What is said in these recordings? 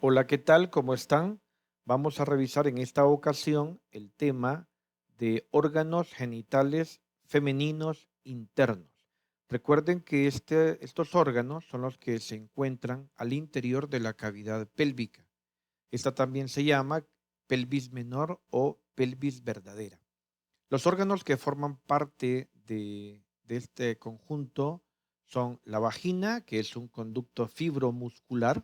Hola, ¿qué tal? ¿Cómo están? Vamos a revisar en esta ocasión el tema de órganos genitales femeninos internos. Recuerden que estos órganos son los que se encuentran al interior de la cavidad pélvica. Esta también se llama pelvis menor o pelvis verdadera. Los órganos que forman parte de este conjunto son la vagina, que es un conducto fibromuscular.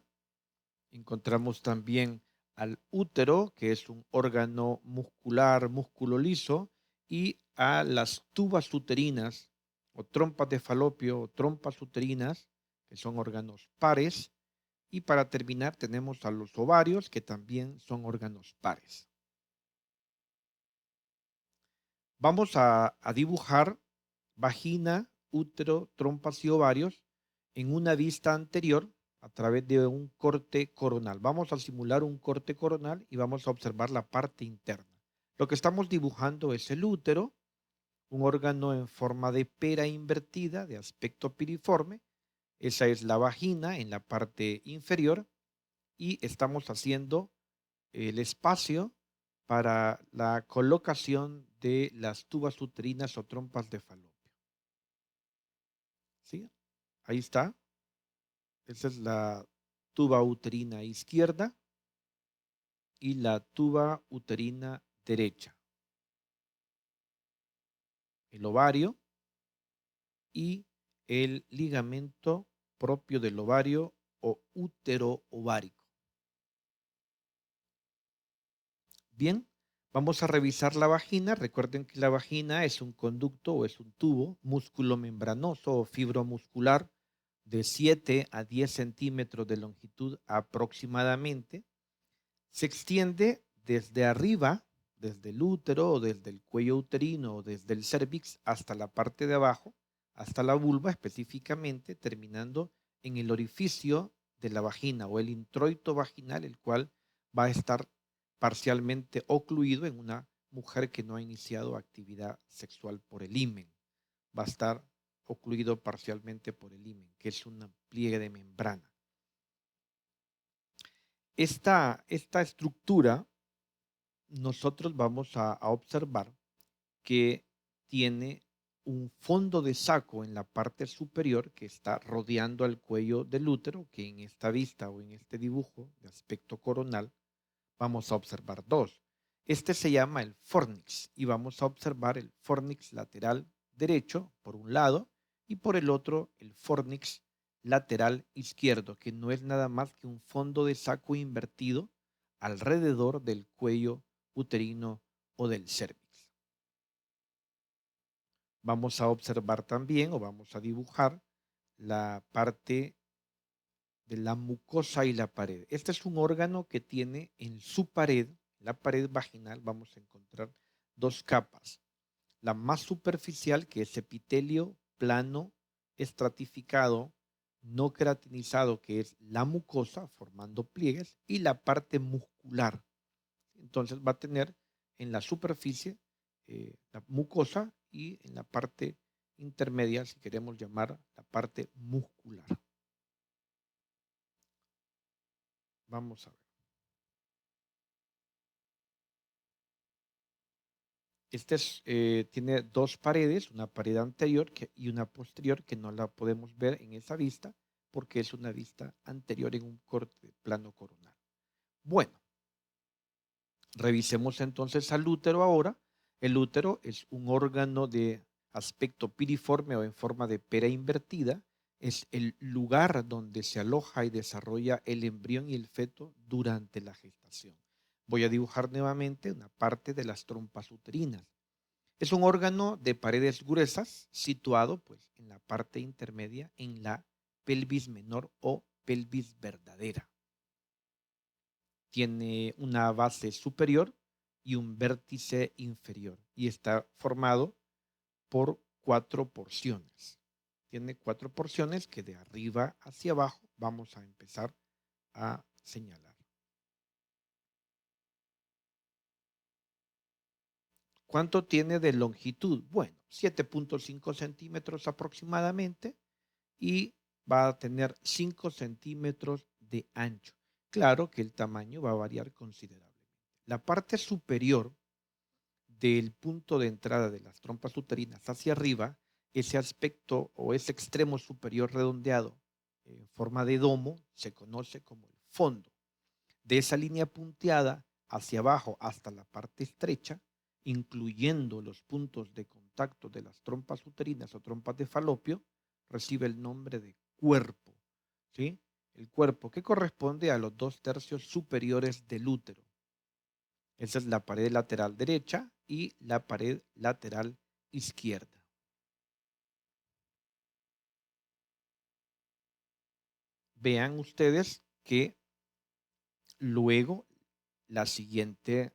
Encontramos también al útero, que es un órgano muscular, músculo liso, y a las tubas uterinas o trompas de falopio o trompas uterinas, que son órganos pares. Y para terminar tenemos a los ovarios, que también son órganos pares. Vamos a dibujar vagina, útero, trompas y ovarios en una vista anterior a través de un corte coronal. Vamos a simular un corte coronal y vamos a observar la parte interna. Lo que estamos dibujando es el útero, un órgano en forma de pera invertida, de aspecto piriforme. Esa es la vagina en la parte inferior y estamos haciendo el espacio para la colocación de las tubas uterinas o trompas de falopio. ¿Sí? Ahí está. Esa es la tuba uterina izquierda y la tuba uterina derecha. El ovario y el ligamento propio del ovario o útero ovárico. Bien, vamos a revisar la vagina. Recuerden que la vagina es un conducto o es un tubo músculo membranoso o fibromuscular de 7 a 10 centímetros de longitud aproximadamente. Se extiende desde arriba, desde el útero o desde el cuello uterino o desde el cervix hasta la parte de abajo, hasta la vulva específicamente, terminando en el orificio de la vagina o el introito vaginal, el cual va a estar parcialmente ocluido en una mujer que no ha iniciado actividad sexual por el himen. Va a estar ocluido parcialmente por el himen, que es un pliegue de membrana. Esta estructura nosotros vamos a observar que tiene un fondo de saco en la parte superior que está rodeando al cuello del útero, que en esta vista o en este dibujo de aspecto coronal vamos a observar dos. Este se llama el fornix y vamos a observar el fornix lateral derecho por un lado y por el otro el fornix lateral izquierdo, que no es nada más que un fondo de saco invertido alrededor del cuello uterino o del cervix. Vamos a observar también o vamos a dibujar la parte de la mucosa y la pared. Este es un órgano que tiene en su pared, la pared vaginal, vamos a encontrar dos capas. La más superficial, que es epitelio plano, estratificado, no queratinizado, que es la mucosa, formando pliegues, y la parte muscular. Entonces va a tener en la superficie la mucosa y en la parte intermedia, si queremos llamar la parte muscular. Vamos a ver. Tiene dos paredes, una pared anterior y una posterior que no la podemos ver en esa vista porque es una vista anterior en un corte plano coronal. Bueno, revisemos entonces al útero ahora. El útero es un órgano de aspecto piriforme o en forma de pera invertida. Es el lugar donde se aloja y desarrolla el embrión y el feto durante la gestación. Voy a dibujar nuevamente una parte de las trompas uterinas. Es un órgano de paredes gruesas situado pues, en la parte intermedia en la pelvis menor o pelvis verdadera. Tiene una base superior y un vértice inferior y está formado por 4 porciones. Tiene 4 porciones que de arriba hacia abajo vamos a empezar a señalar. ¿Cuánto tiene de longitud? Bueno, 7.5 centímetros aproximadamente y va a tener 5 centímetros de ancho. claro que el tamaño va a variar considerablemente. La parte superior del punto de entrada de las trompas uterinas hacia arriba, ese aspecto o ese extremo superior redondeado en forma de domo se conoce como el fondo. De esa línea punteada hacia abajo hasta la parte estrecha, incluyendo los puntos de contacto de las trompas uterinas o trompas de falopio, recibe el nombre de cuerpo, ¿sí? El cuerpo que corresponde a los 2/3 superiores del útero. Esa es la pared lateral derecha y la pared lateral izquierda. Vean ustedes que luego la siguiente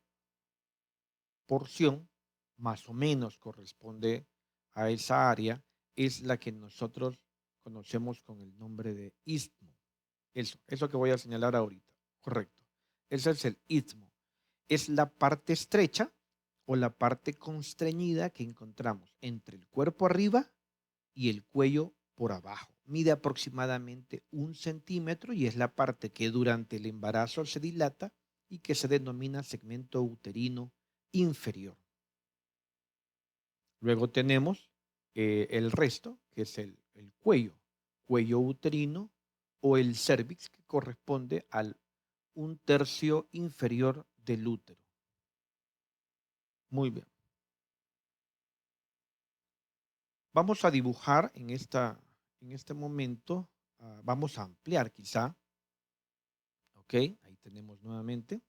porción, más o menos corresponde a esa área, es la que nosotros conocemos con el nombre de istmo. Eso que voy a señalar ahorita, correcto. Ese es el istmo. Es la parte estrecha o la parte constreñida que encontramos entre el cuerpo arriba y el cuello por abajo. Mide aproximadamente 1 centímetro y es la parte que durante el embarazo se dilata y que se denomina segmento uterino inferior. Luego tenemos el resto, que es el cuello uterino o el cervix, que corresponde al 1/3 inferior del útero. Muy bien. Vamos a dibujar en este momento, vamos a ampliar quizá, ¿ok? Ahí tenemos nuevamente.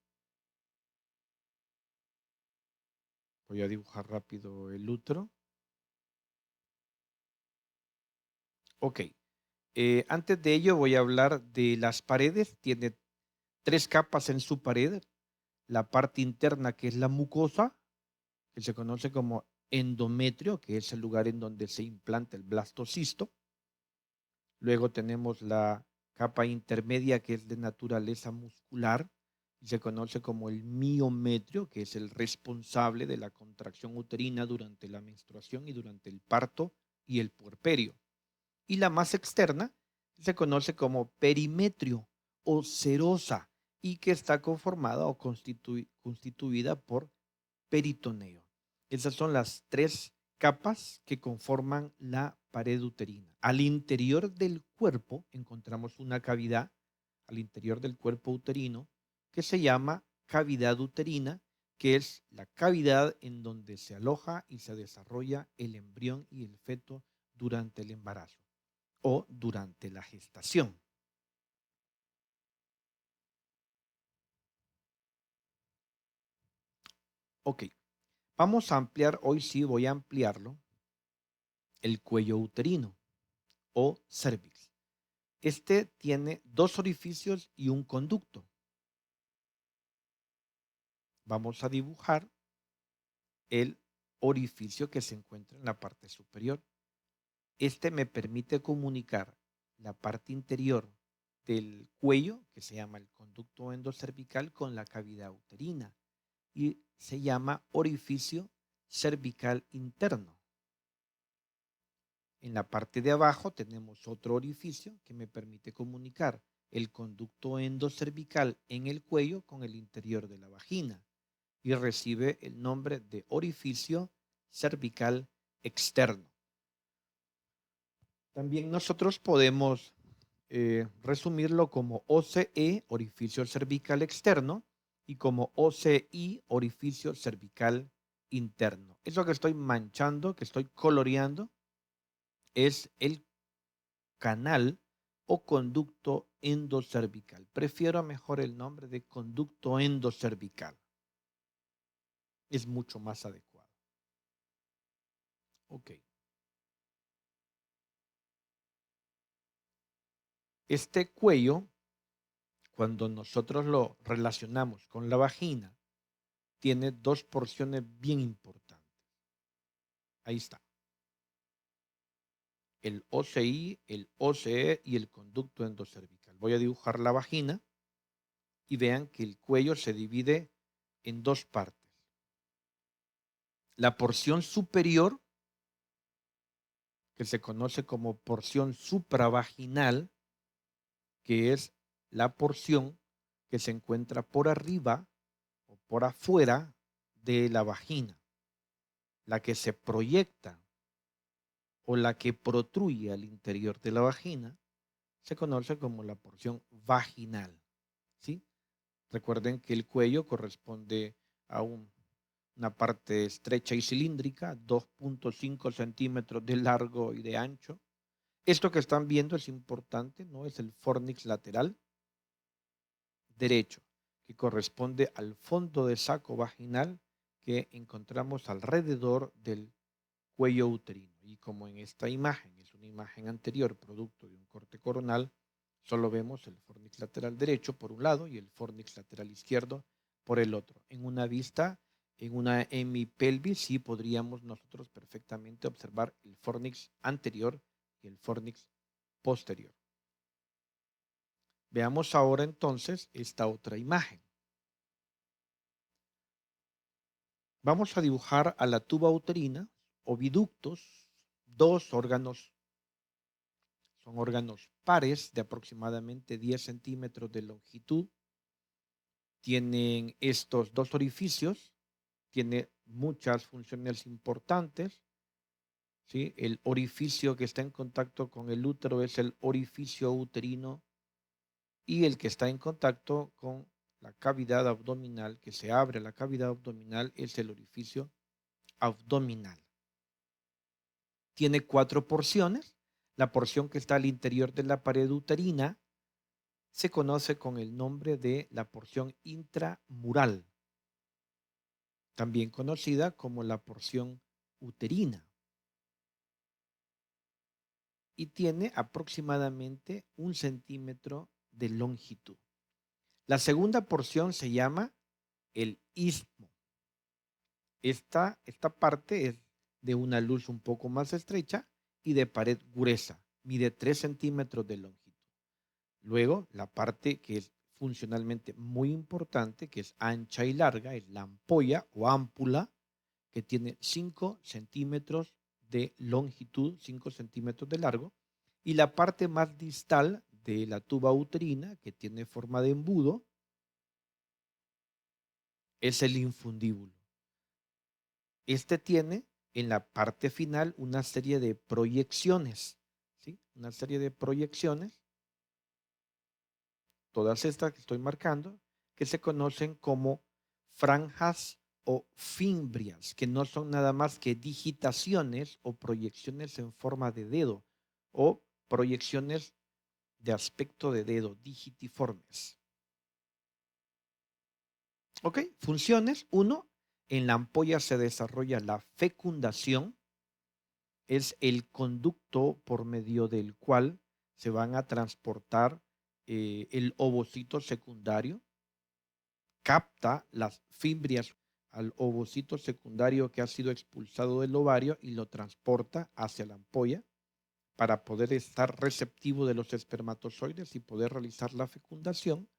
Voy a dibujar rápido el útero. Ok. Antes de ello voy a hablar de las paredes. Tiene 3 capas en su pared. La parte interna, que es la mucosa, que se conoce como endometrio, que es el lugar en donde se implanta el blastocisto. Luego tenemos la capa intermedia, que es de naturaleza muscular, y se conoce como el miometrio, que es el responsable de la contracción uterina durante la menstruación y durante el parto y el puerperio. Y la más externa se conoce como perimetrio o serosa y que está conformada o constituida por peritoneo. Esas son las 3 capas que conforman la pared uterina. Al interior del cuerpo encontramos una cavidad, al interior del cuerpo uterino, que se llama cavidad uterina, que es la cavidad en donde se aloja y se desarrolla el embrión y el feto durante el embarazo o durante la gestación. Ok, vamos a ampliar, hoy sí voy a ampliarlo, el cuello uterino o cervix. Este tiene 2 orificios y un conducto. Vamos a dibujar el orificio que se encuentra en la parte superior. Este me permite comunicar la parte interior del cuello, que se llama el conducto endocervical, con la cavidad uterina y se llama orificio cervical interno. En la parte de abajo tenemos otro orificio que me permite comunicar el conducto endocervical en el cuello con el interior de la vagina y recibe el nombre de orificio cervical externo. También nosotros podemos resumirlo como OCE, orificio cervical externo, y como OCI, orificio cervical interno. Eso que estoy manchando, que estoy coloreando, es el canal o conducto endocervical. Prefiero mejor el nombre de conducto endocervical. Es mucho más adecuado. Ok. Este cuello, cuando nosotros lo relacionamos con la vagina, tiene 2 porciones bien importantes. Ahí está. El OCI, el OCE y el conducto endocervical. Voy a dibujar la vagina y vean que el cuello se divide en 2 partes. La porción superior, que se conoce como porción supravaginal, que es la porción que se encuentra por arriba o por afuera de la vagina, la que se proyecta o la que protruye al interior de la vagina, se conoce como la porción vaginal, ¿sí? Recuerden que el cuello corresponde a una parte estrecha y cilíndrica, 2.5 centímetros de largo y de ancho. Esto que están viendo es importante, ¿no? Es el fornix lateral derecho, que corresponde al fondo de saco vaginal que encontramos alrededor del cuello uterino. Y como en esta imagen es una imagen anterior, producto de un corte coronal, solo vemos el fornix lateral derecho por un lado y el fornix lateral izquierdo por el otro. En una vista, en una hemipelvis, sí podríamos nosotros perfectamente observar el fornix anterior y el fornix posterior. Veamos ahora entonces esta otra imagen. Vamos a dibujar a la tuba uterina, oviductos, dos órganos. Son órganos pares de aproximadamente 10 centímetros de longitud. Tienen estos dos orificios, tiene muchas funciones importantes, ¿sí? El orificio que está en contacto con el útero es el orificio uterino y el que está en contacto con la cavidad abdominal, que se abre la cavidad abdominal, es el orificio abdominal. Tiene 4 porciones. La porción que está al interior de la pared uterina se conoce con el nombre de la porción intramural, también conocida como la porción uterina, y tiene aproximadamente 1 centímetro de longitud. La segunda porción se llama el istmo. Esta parte es de una luz un poco más estrecha y de pared gruesa, mide 3 centímetros de longitud. Luego, la parte que es funcionalmente muy importante, que es ancha y larga, es la ampolla o ámpula, que tiene 5 centímetros de longitud, 5 centímetros de largo, y la parte más distal de la tuba uterina, que tiene forma de embudo, es el infundíbulo. Este tiene en la parte final una serie de proyecciones, ¿sí? Una serie de proyecciones, todas estas que estoy marcando, que se conocen como franjas o fimbrias, que no son nada más que digitaciones o proyecciones en forma de dedo o proyecciones de aspecto de dedo, digitiformes. ¿Ok? Funciones. Uno, en la ampolla se desarrolla la fecundación, es el conducto por medio del cual se van a transportar el ovocito secundario, capta las fimbrias al ovocito secundario que ha sido expulsado del ovario y lo transporta hacia la ampolla para poder estar receptivo de los espermatozoides y poder realizar la fecundación.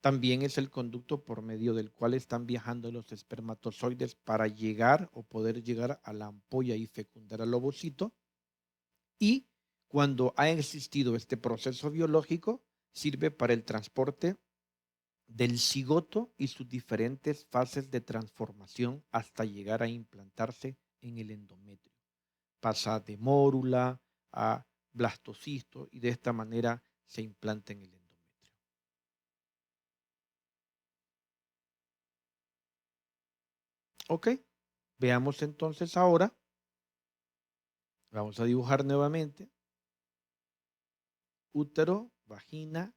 También es el conducto por medio del cual están viajando los espermatozoides para llegar o poder llegar a la ampolla y fecundar al ovocito. Y cuando ha existido este proceso biológico, sirve para el transporte del cigoto y sus diferentes fases de transformación hasta llegar a implantarse en el endometrio. Pasa de mórula a blastocisto y de esta manera se implanta en el endometrio. Ok, veamos entonces ahora, vamos a dibujar nuevamente útero, vagina,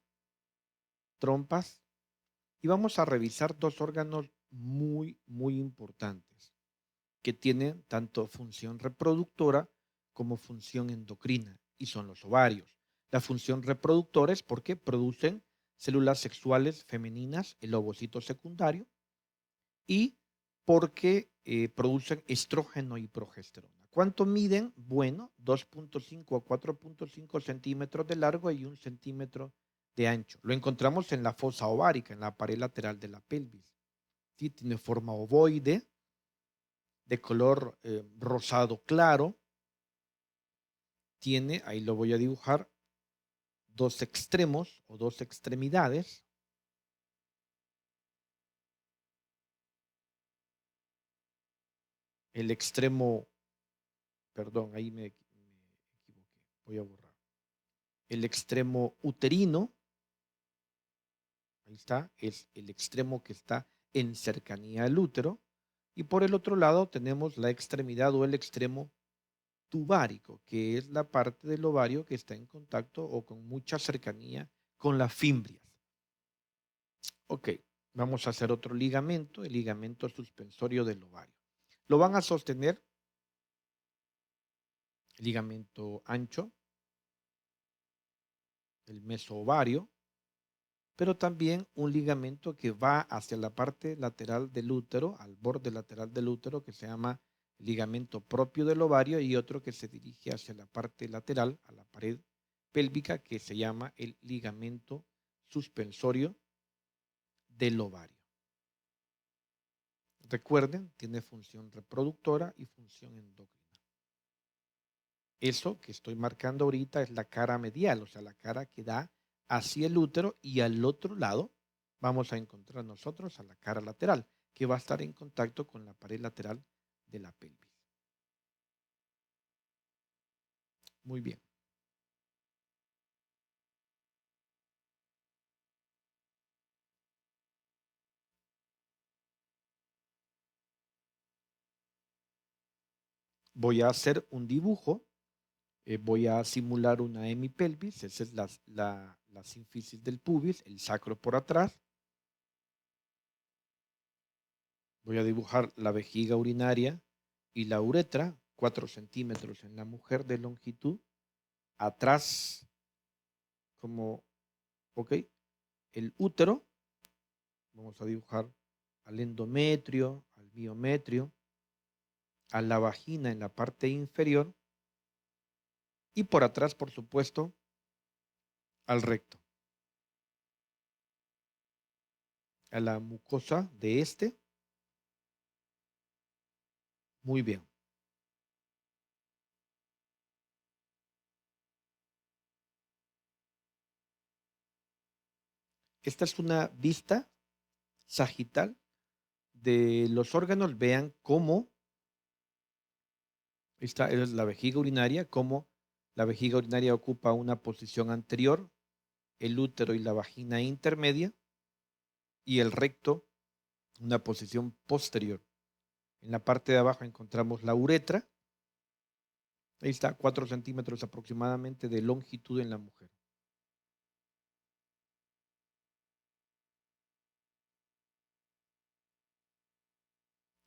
trompas y vamos a revisar dos órganos muy importantes que tienen tanto función reproductora como función endocrina, y son los ovarios. La función reproductora es porque producen células sexuales femeninas, el ovocito secundario, y porque producen estrógeno y progesterona. ¿Cuánto miden? Bueno, 2.5 a 4.5 centímetros de largo y 1 centímetro de ancho. Lo encontramos en la fosa ovárica, en la pared lateral de la pelvis. ¿Sí? Tiene forma ovoide, de color rosado claro. Tiene, ahí lo voy a dibujar, dos extremos o dos extremidades. el extremo, perdón, ahí me equivoqué, voy a borrar. El extremo uterino, ahí está, es el extremo que está en cercanía al útero. Y por el otro lado tenemos la extremidad o el extremo tubárico, que es la parte del ovario que está en contacto o con mucha cercanía con las fimbrias. Ok, vamos a hacer otro ligamento, el ligamento suspensorio del ovario. Lo van a sostener el ligamento ancho, el mesoovario, pero también un ligamento que va hacia la parte lateral del útero, al borde lateral del útero, que se llama ligamento propio del ovario, y otro que se dirige hacia la parte lateral, a la pared pélvica, que se llama el ligamento suspensorio del ovario. Recuerden, tiene función reproductora y función endocrina. Eso que estoy marcando ahorita es la cara medial, o sea, la cara que da hacia el útero, y al otro lado vamos a encontrar nosotros a la cara lateral, que va a estar en contacto con la pared lateral de la pelvis. Muy bien. Voy a hacer un dibujo, voy a simular una hemipelvis, esa es la sínfisis del pubis, el sacro por atrás. Voy a dibujar la vejiga urinaria y la uretra, 4 centímetros en la mujer de longitud, atrás como, ok, el útero, vamos a dibujar al endometrio, al miometrio, a la vagina en la parte inferior y por atrás, por supuesto, al recto, a la mucosa de este. Muy bien. Esta es una vista sagital de los órganos. Vean cómo esta es la vejiga urinaria, cómo la vejiga urinaria ocupa una posición anterior, el útero y la vagina intermedia, y el recto una posición posterior. En la parte de abajo encontramos la uretra. Ahí está, 4 centímetros aproximadamente de longitud en la mujer.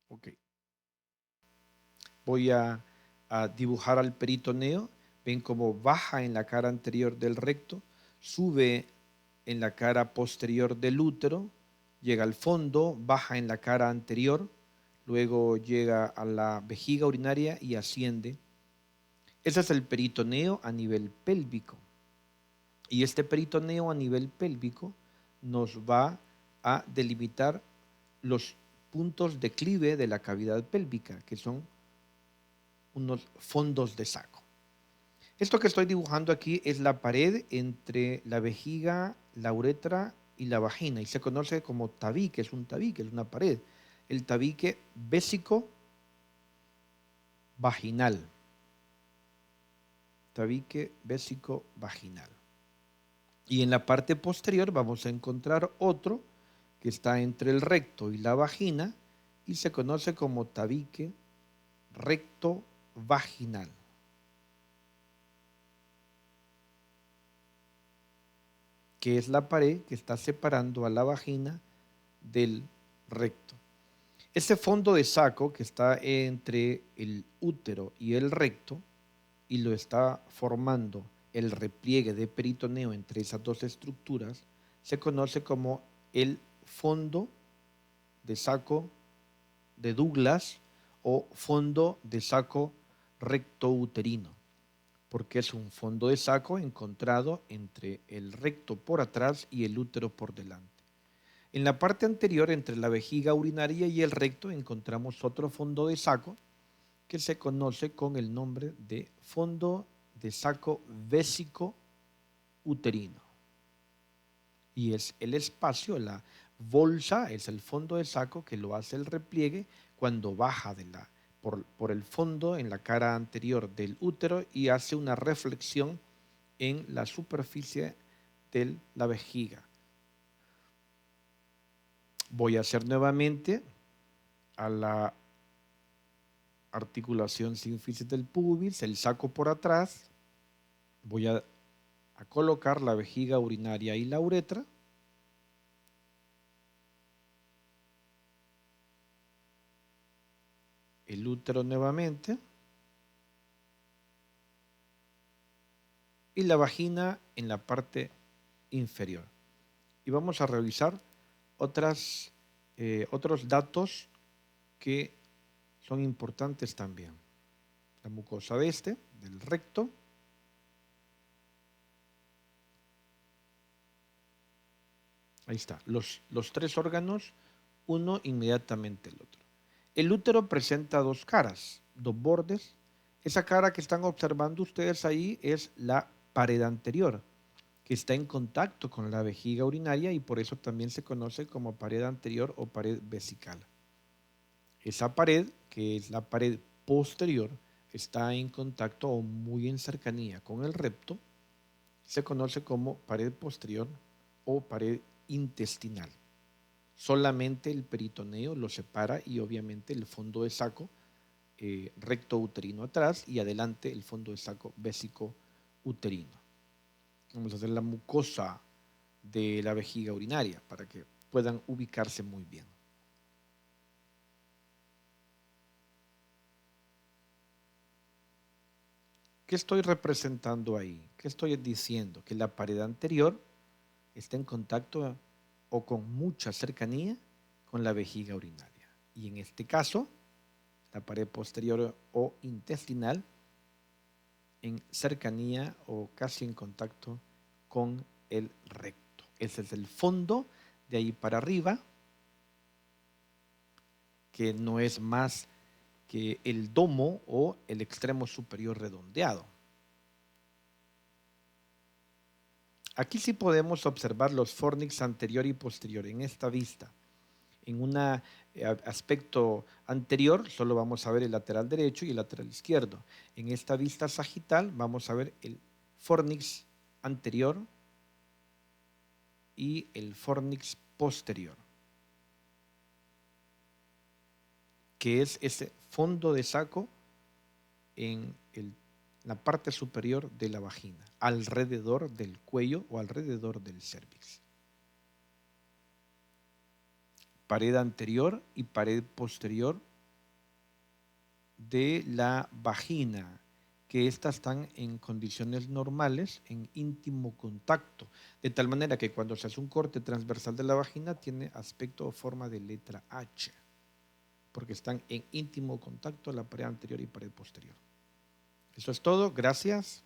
Ok. Voy a dibujar al peritoneo. Ven cómo baja en la cara anterior del recto, sube en la cara posterior del útero, llega al fondo, baja en la cara anterior, luego llega a la vejiga urinaria y asciende. Ese es el peritoneo a nivel pélvico. Y este peritoneo a nivel pélvico nos va a delimitar los puntos de declive de la cavidad pélvica, que son unos fondos de saco. Esto que estoy dibujando aquí es la pared entre la vejiga, la uretra y la vagina, y se conoce como tabique, es un tabique, es una pared. El tabique vésico vaginal. Tabique vésico vaginal. Y en la parte posterior vamos a encontrar otro que está entre el recto y la vagina y se conoce como tabique recto vaginal. Que es la pared que está separando a la vagina del recto. Ese fondo de saco que está entre el útero y el recto y lo está formando el repliegue de peritoneo entre esas dos estructuras, se conoce como el fondo de saco de Douglas o fondo de saco rectouterino, porque es un fondo de saco encontrado entre el recto por atrás y el útero por delante. En la parte anterior, entre la vejiga urinaria y el recto, encontramos otro fondo de saco que se conoce con el nombre de fondo de saco vésico uterino. Y es el espacio, la bolsa, es el fondo de saco que lo hace el repliegue cuando baja por el fondo, en la cara anterior del útero y hace una reflexión en la superficie de la vejiga. Voy a hacer nuevamente a la articulación sínfisis del pubis, el saco por atrás. Voy a colocar la vejiga urinaria y la uretra. El útero nuevamente. Y la vagina en la parte inferior. Y vamos a revisar otros datos que son importantes también. La mucosa del recto. Ahí está, los tres órganos, uno inmediatamente el otro. El útero presenta dos caras, dos bordes. Esa cara que están observando ustedes ahí es la pared anterior, que está en contacto con la vejiga urinaria y por eso también se conoce como pared anterior o pared vesical. Esa pared, que es la pared posterior, está en contacto o muy en cercanía con el recto, se conoce como pared posterior o pared intestinal. Solamente el peritoneo lo separa y obviamente el fondo de saco recto uterino atrás y adelante el fondo de saco vésico uterino. Vamos a hacer la mucosa de la vejiga urinaria para que puedan ubicarse muy bien. ¿Qué estoy representando ahí? ¿Qué estoy diciendo? Que la pared anterior está en contacto o con mucha cercanía con la vejiga urinaria. Y en este caso, la pared posterior o intestinal en cercanía o casi en contacto con el recto. Ese es el fondo, de ahí para arriba, que no es más que el domo o el extremo superior redondeado. Aquí sí podemos observar los fornix anterior y posterior en esta vista. En un aspecto anterior solo vamos a ver el lateral derecho y el lateral izquierdo. En esta vista sagital vamos a ver el fornix anterior y el fornix posterior, que es ese fondo de saco en la parte superior de la vagina, alrededor del cuello o alrededor del cérvix. Pared anterior y pared posterior de la vagina, que éstas están en condiciones normales, en íntimo contacto, de tal manera que cuando se hace un corte transversal de la vagina tiene aspecto o forma de letra H, porque están en íntimo contacto la pared anterior y pared posterior. Eso es todo, gracias.